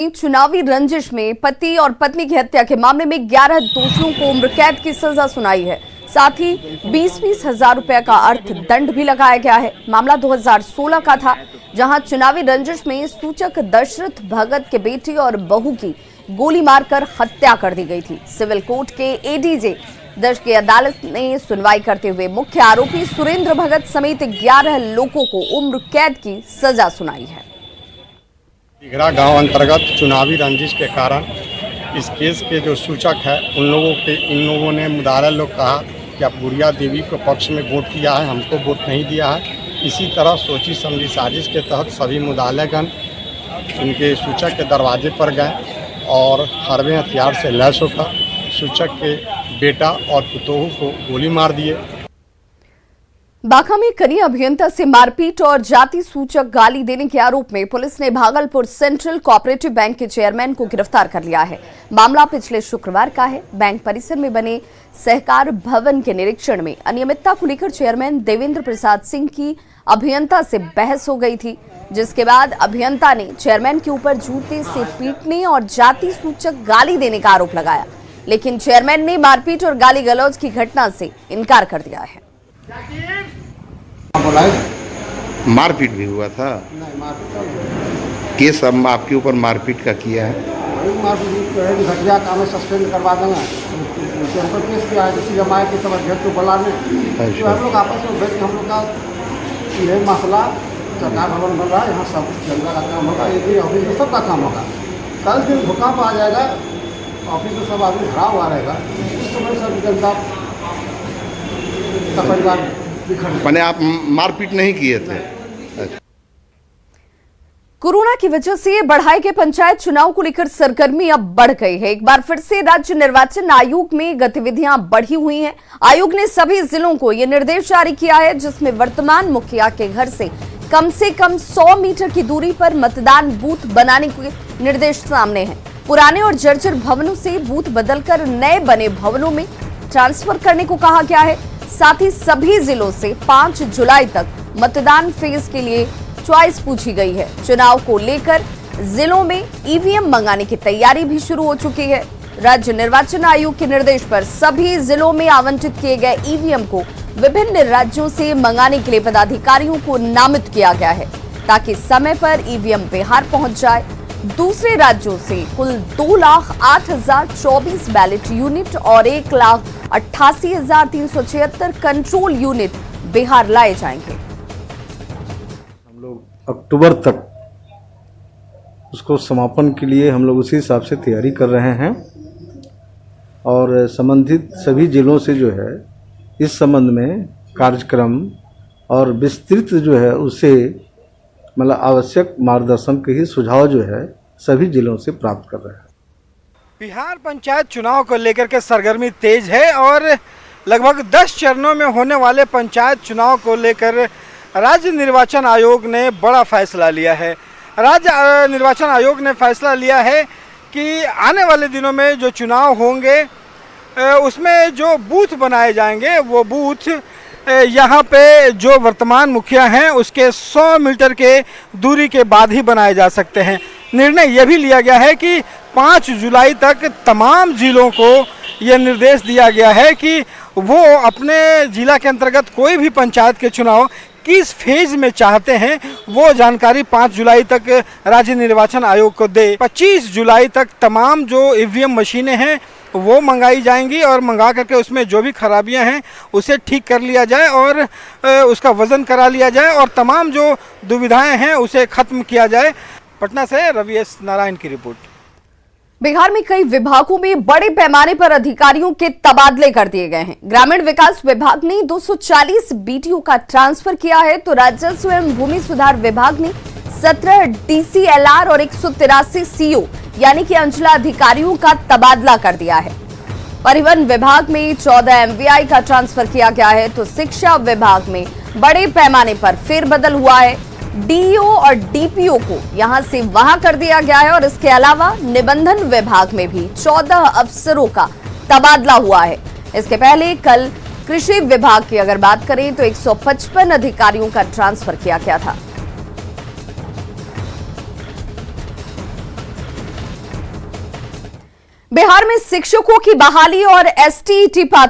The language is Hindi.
चुनावी रंजिश में पति और पत्नी की हत्या के मामले में 11 दोषियों को उम्र कैद की सजा सुनाई है। साथ ही 20-20 हजार रुपए का अर्थदंड भी लगाया गया है। मामला 2016 का था, जहां चुनावी रंजिश में सूचक दशरथ भगत के बेटे और बहू की गोली मारकर हत्या कर दी गई थी। सिविल कोर्ट के एडीजे दर्ज की अदालत ने सुनवाई करते हुए मुख्य आरोपी सुरेंद्र भगत समेत 11 लोगों को उम्र कैद की सजा सुनाई है। तिघरा गांव अंतर्गत चुनावी रंजिश के कारण इस केस के जो सूचक है इन लोगों ने मुदारा लोग कहा कि आप गुड़िया देवी के पक्ष में वोट किया है, हमको वोट नहीं दिया है। इसी तरह सोची समझी साजिश के तहत सभी मुदालेगण इनके सूचक के दरवाजे पर गए और हरबे हथियार से लैस होकर सूचक के बेटा और पुतोहू को गोली मार दिए। बांका में कनीय अभियंता से मारपीट और जाति सूचक गाली देने के आरोप में पुलिस ने भागलपुर सेंट्रल कोऑपरेटिव बैंक के चेयरमैन को गिरफ्तार कर लिया है। मामला पिछले शुक्रवार का है। बैंक परिसर में बने सहकार भवन के निरीक्षण में अनियमितता को लेकर चेयरमैन देवेंद्र प्रसाद सिंह की अभियंता से बहस हो गई थी, जिसके बाद अभियंता ने चेयरमैन के ऊपर जूते से पीटने और जाति सूचक गाली देने का आरोप लगाया, लेकिन चेयरमैन ने मारपीट और गाली गलौज की घटना से इनकार कर दिया है। मारपीट भी हुआ था? केस अब आपके ऊपर मारपीट का किया है? घटिया काम सस्पेंड करवा देंगे, केस किया है। किसी जमाए के सब अध्यक्ष को बुलाने तो हम लोग आपस में बैठ के हम लोग का यह मसला सरकार भवन बन रहा है, यहाँ सब जनता का काम होगा, ये भी ऑफिस में सबका काम होगा। कल दिन भूकंप आ जाएगा, ऑफिस में सब आदमी खड़ा हुआ रहेगा, उस समय सब जनता का परिवार मैंने आप मारपीट नहीं किए थे? कोरोना की वजह से बढ़ाए गए पंचायत चुनाव को लेकर सरगर्मी अब बढ़ गई है। एक बार फिर से राज्य निर्वाचन आयोग में गतिविधियां बढ़ी हुई हैं। आयोग ने सभी जिलों को यह निर्देश जारी किया है, जिसमें वर्तमान मुखिया के घर से कम 100 मीटर की दूरी पर मतदान बूथ बनाने के निर्देश सामने हैं। पुराने और जर्जर भवनों से बूथ बदलकर नए बने भवनों में ट्रांसफर करने को कहा गया है। साथ ही सभी जिलों से 5 जुलाई तक मतदान फेज के लिए चॉइस पूछी गई है। चुनाव को लेकर जिलों में ईवीएम मंगाने की तैयारी भी शुरू हो चुकी है। राज्य निर्वाचन आयोग के निर्देश पर सभी जिलों में आवंटित किए गए ईवीएम को विभिन्न राज्यों से मंगाने के लिए पदाधिकारियों को नामित किया गया है, ताकि समय पर ईवीएम बिहार पहुंच जाए। दूसरे राज्यों से कुल 2,08,024 बैलेट यूनिट और 1,88,376 कंट्रोल यूनिट बिहार लाए जाएंगे। हम लोग अक्टूबर तक उसको समापन के लिए हम लोग उसी हिसाब से तैयारी कर रहे हैं और संबंधित सभी जिलों से जो है इस संबंध में कार्यक्रम और विस्तृत जो है उसे मतलब आवश्यक मार्गदर्शन के ही सुझाव जो है सभी जिलों से प्राप्त कर रहे हैं। बिहार पंचायत चुनाव को लेकर के सरगर्मी तेज है और लगभग 10 चरणों में होने वाले पंचायत चुनाव को लेकर राज्य निर्वाचन आयोग ने बड़ा फैसला लिया है। राज्य निर्वाचन आयोग ने फैसला लिया है कि आने वाले दिनों में जो चुनाव होंगे उसमें जो बूथ बनाए जाएंगे वो बूथ यहाँ पे जो वर्तमान मुखिया हैं उसके 100 मीटर के दूरी के बाद ही बनाए जा सकते हैं। निर्णय यह भी लिया गया है कि 5 जुलाई तक तमाम जिलों को यह निर्देश दिया गया है कि वो अपने जिला के अंतर्गत कोई भी पंचायत के चुनाव किस फेज में चाहते हैं वो जानकारी 5 जुलाई तक राज्य निर्वाचन आयोग को दे। 25 जुलाई तक तमाम जो ईवीएम मशीनें हैं वो मंगाई जाएंगी और मंगा करके उसमें जो भी खराबियां हैं उसे ठीक कर लिया जाए और उसका वजन करा लिया जाए और तमाम जो दुविधाएं हैं उसे खत्म किया जाए। पटना से रवि एस नारायण की रिपोर्ट। बिहार में कई विभागों में बड़े पैमाने पर अधिकारियों के तबादले कर दिए गए हैं। ग्रामीण विकास विभाग ने 240 बीटीओ का ट्रांसफर किया है, तो राजस्व एवं भूमि सुधार विभाग ने 17 डीसीएलआर और 183 सीओ यानी कि अंचलाधिकारियों का तबादला कर दिया है। परिवहन विभाग में 14 एमवीआई का ट्रांसफर किया गया है, तो शिक्षा विभाग में बड़े पैमाने पर फेरबदल हुआ है। डीईओ और डीपीओ को यहां से वहां कर दिया गया है और इसके अलावा निबंधन विभाग में भी 14 अफसरों का तबादला हुआ है। इसके पहले कल कृषि विभाग की अगर बात करें तो 155 अधिकारियों का ट्रांसफर किया गया था। बिहार में शिक्षकों की बहाली और एसटीईटी पात्र